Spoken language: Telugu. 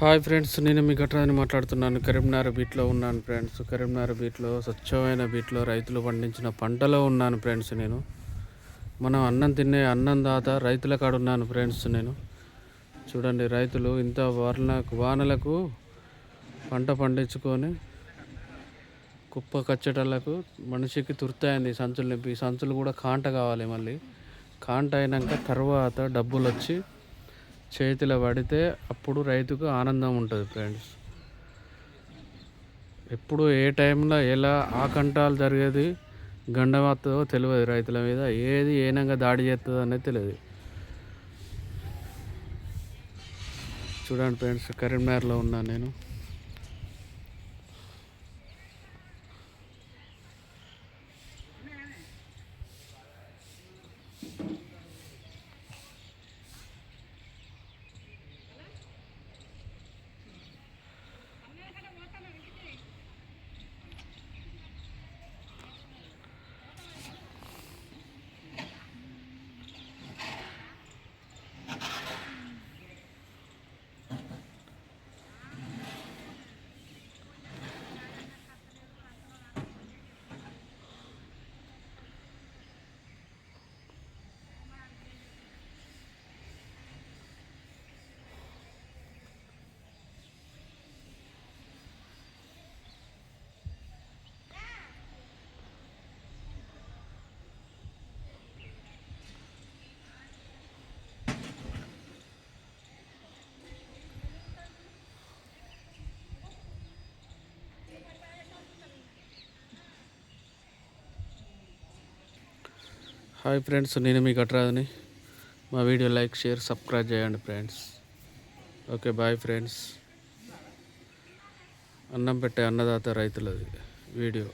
హాయ్ ఫ్రెండ్స్, నేను మీ గట్రాని మాట్లాడుతున్నాను. కరీంనగర్ బీట్లో ఉన్నాను ఫ్రెండ్స్. కరీంనగర్ బీట్లో స్వచ్ఛమైన బీట్లో రైతులు పండించిన పంటలో ఉన్నాను ఫ్రెండ్స్. నేను మనం అన్నం తినే అన్నందాత రైతుల కాడ ఉన్నాను ఫ్రెండ్స్. నేను చూడండి, రైతులు ఇంత వానలకు పంట పండించుకొని కుప్ప కచ్చటలకు మనిషికి తుర్తాయింది. సంచులు నింపి సంచులు కూడా కాంట కావాలి. మళ్ళీ కాంట అయినాక తర్వాత డబ్బులు వచ్చి చేతిలో పడితే అప్పుడు రైతుకు ఆనందం ఉంటుంది ఫ్రెండ్స్. ఎప్పుడు ఏ టైంలో ఎలా ఆకంఠాలు జరిగేది గండమవుతుందో తెలియదు. రైతుల మీద ఏది ఏనంగా దాడి చేస్తుందో అనేది తెలియదు. చూడండి ఫ్రెండ్స్, కరీంనగర్లో ఉన్నాను నేను. హాయ్ ఫ్రెండ్స్, నేను మీ గట్రాదని. మా వీడియో లైక్, షేర్, సబ్స్క్రైబ్ చేయండి ఫ్రెండ్స్. Okay, bye friends. అన్నం పెట్టే అన్నదాత రైతులది వీడియో.